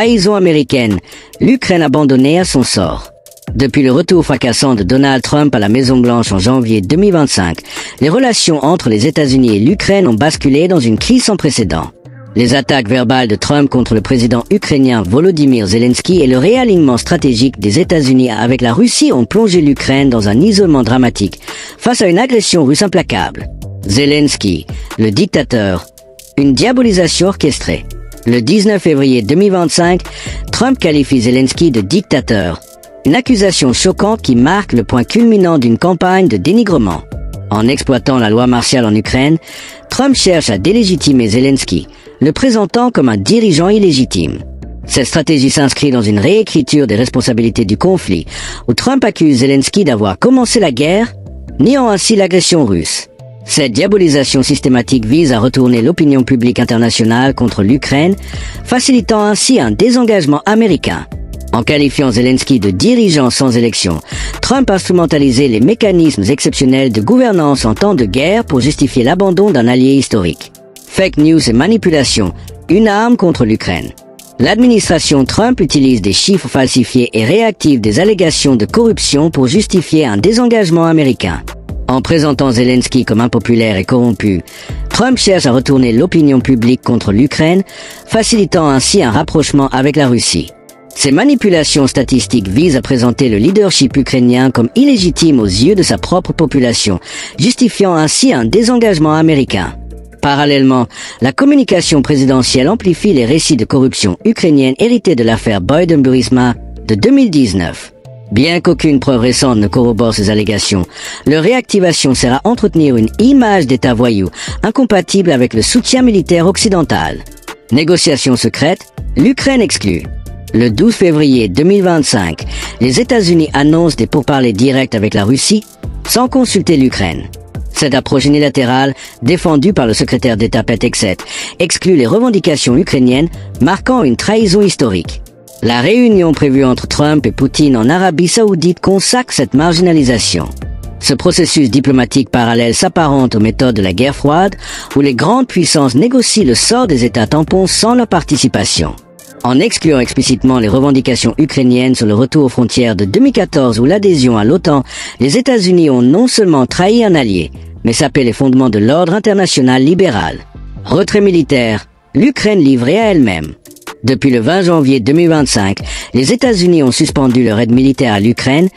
Trahison américaine, l'Ukraine abandonnée à son sort. Depuis le retour fracassant de Donald Trump à la Maison-Blanche en janvier 2025, les relations entre les États-Unis et l'Ukraine ont basculé dans une crise sans précédent. Les attaques verbales de Trump contre le président ukrainien Volodymyr Zelensky et le réalignement stratégique des États-Unis avec la Russie ont plongé l'Ukraine dans un isolement dramatique face à une agression russe implacable. Zelensky, le dictateur, une diabolisation orchestrée. Le 19 février 2025, Trump qualifie Zelensky de dictateur. Une accusation choquante qui marque le point culminant d'une campagne de dénigrement. En exploitant la loi martiale en Ukraine, Trump cherche à délégitimer Zelensky, le présentant comme un dirigeant illégitime. Cette stratégie s'inscrit dans une réécriture des responsabilités du conflit, où Trump accuse Zelensky d'avoir commencé la guerre, niant ainsi l'agression russe. Cette diabolisation systématique vise à retourner l'opinion publique internationale contre l'Ukraine, facilitant ainsi un désengagement américain. En qualifiant Zelensky de dirigeant sans élection, Trump instrumentalisait les mécanismes exceptionnels de gouvernance en temps de guerre pour justifier l'abandon d'un allié historique. Fake news et manipulation, une arme contre l'Ukraine. L'administration Trump utilise des chiffres falsifiés et réactive des allégations de corruption pour justifier un désengagement américain. En présentant Zelensky comme impopulaire et corrompu, Trump cherche à retourner l'opinion publique contre l'Ukraine, facilitant ainsi un rapprochement avec la Russie. Ces manipulations statistiques visent à présenter le leadership ukrainien comme illégitime aux yeux de sa propre population, justifiant ainsi un désengagement américain. Parallèlement, la communication présidentielle amplifie les récits de corruption ukrainienne hérités de l'affaire Biden-Burisma de 2019. Bien qu'aucune preuve récente ne corrobore ces allégations, leur réactivation sert à entretenir une image d'État voyou, incompatible avec le soutien militaire occidental. Négociations secrètes, l'Ukraine exclue. Le 12 février 2025, les États-Unis annoncent des pourparlers directs avec la Russie, sans consulter l'Ukraine. Cette approche unilatérale, défendue par le secrétaire d'État Pete Hegseth, exclut les revendications ukrainiennes, marquant une trahison historique. La réunion prévue entre Trump et Poutine en Arabie Saoudite consacre cette marginalisation. Ce processus diplomatique parallèle s'apparente aux méthodes de la guerre froide, où les grandes puissances négocient le sort des États tampons sans leur participation. En excluant explicitement les revendications ukrainiennes sur le retour aux frontières de 2014 ou l'adhésion à l'OTAN, les États-Unis ont non seulement trahi un allié, mais sapé les fondements de l'ordre international libéral. Retrait militaire, l'Ukraine livrée à elle-même. Depuis le 20 janvier 2025, les États-Unis ont suspendu leur aide militaire à l'Ukraine,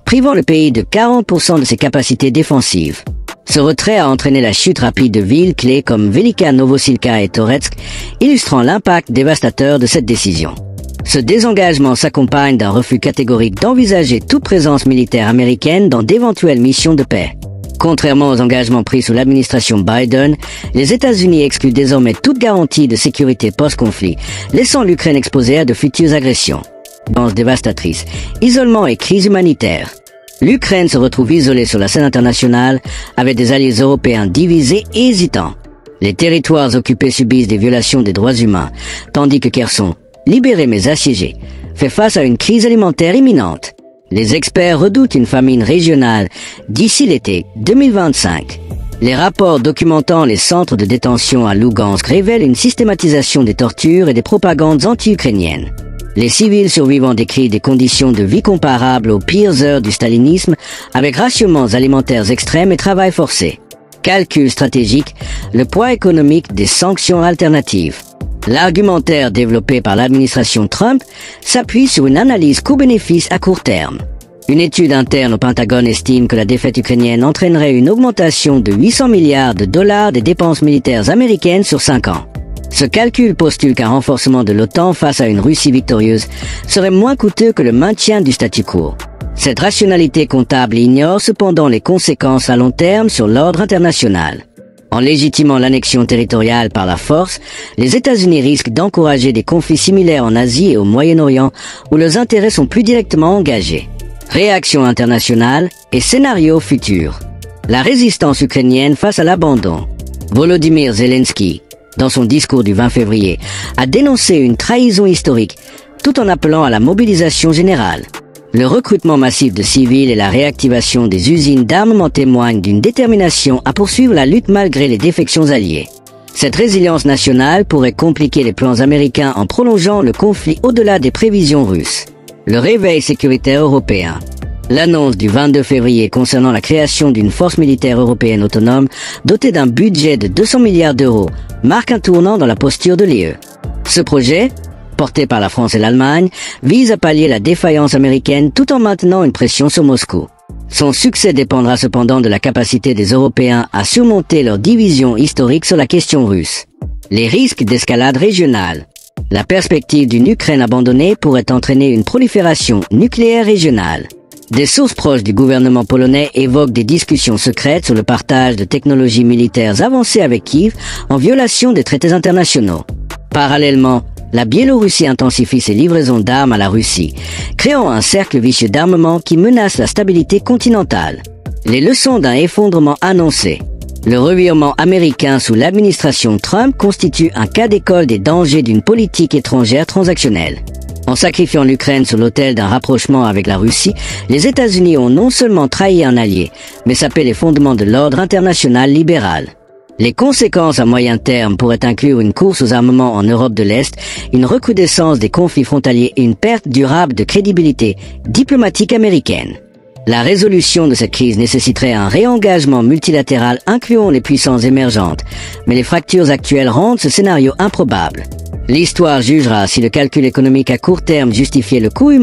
privant le pays de 40% de ses capacités défensives. Ce retrait a entraîné la chute rapide de villes clés comme Velika Novosilka et Toretsk, illustrant l'impact dévastateur de cette décision. Ce désengagement s'accompagne d'un refus catégorique d'envisager toute présence militaire américaine dans d'éventuelles missions de paix. Contrairement aux engagements pris sous l'administration Biden, les États-Unis excluent désormais toute garantie de sécurité post-conflit, laissant l'Ukraine exposée à de futures agressions. Dévastatrice, isolement et crise humanitaire. L'Ukraine se retrouve isolée sur la scène internationale, avec des alliés européens divisés et hésitants. Les territoires occupés subissent des violations des droits humains, tandis que Kherson, libéré mais assiégé, fait face à une crise alimentaire imminente. Les experts redoutent une famine régionale d'ici l'été 2025. Les rapports documentant les centres de détention à Lougansk révèlent une systématisation des tortures et des propagandes anti-ukrainiennes. Les civils survivants décrivent des conditions de vie comparables aux pires heures du stalinisme, avec rationnements alimentaires extrêmes et travail forcé. Calcul stratégique, le poids économique des sanctions alternatives. L'argumentaire développé par l'administration Trump s'appuie sur une analyse coût-bénéfice à court terme. Une étude interne au Pentagone estime que la défaite ukrainienne entraînerait une augmentation de 800 milliards de dollars des dépenses militaires américaines sur 5 ans. Ce calcul postule qu'un renforcement de l'OTAN face à une Russie victorieuse serait moins coûteux que le maintien du statu quo. Cette rationalité comptable ignore cependant les conséquences à long terme sur l'ordre international. En légitimant l'annexion territoriale par la force, les États-Unis risquent d'encourager des conflits similaires en Asie et au Moyen-Orient où leurs intérêts sont plus directement engagés. Réaction internationale et scénario futur. La résistance ukrainienne face à l'abandon. Volodymyr Zelensky, dans son discours du 20 février, a dénoncé une trahison historique tout en appelant à la mobilisation générale. Le recrutement massif de civils et la réactivation des usines d'armement témoignent d'une détermination à poursuivre la lutte malgré les défections alliées. Cette résilience nationale pourrait compliquer les plans américains en prolongeant le conflit au-delà des prévisions russes. Le réveil sécuritaire européen. L'annonce du 22 février concernant la création d'une force militaire européenne autonome dotée d'un budget de 200 milliards d'euros marque un tournant dans la posture de l'UE. Ce projet, porté par la France et l'Allemagne, vise à pallier la défaillance américaine tout en maintenant une pression sur Moscou. Son succès dépendra cependant de la capacité des Européens à surmonter leur division historique sur la question russe. Les risques d'escalade régionale. La perspective d'une Ukraine abandonnée pourrait entraîner une prolifération nucléaire régionale. Des sources proches du gouvernement polonais évoquent des discussions secrètes sur le partage de technologies militaires avancées avec Kiev en violation des traités internationaux. Parallèlement, la Biélorussie intensifie ses livraisons d'armes à la Russie, créant un cercle vicieux d'armement qui menace la stabilité continentale. Les leçons d'un effondrement annoncé. Le revirement américain sous l'administration Trump constitue un cas d'école des dangers d'une politique étrangère transactionnelle. En sacrifiant l'Ukraine sur l'autel d'un rapprochement avec la Russie, les États-Unis ont non seulement trahi un allié, mais sapé les fondements de l'ordre international libéral. Les conséquences à moyen terme pourraient inclure une course aux armements en Europe de l'Est, une recrudescence des conflits frontaliers et une perte durable de crédibilité diplomatique américaine. La résolution de cette crise nécessiterait un réengagement multilatéral incluant les puissances émergentes, mais les fractures actuelles rendent ce scénario improbable. L'histoire jugera si le calcul économique à court terme justifiait le coût humain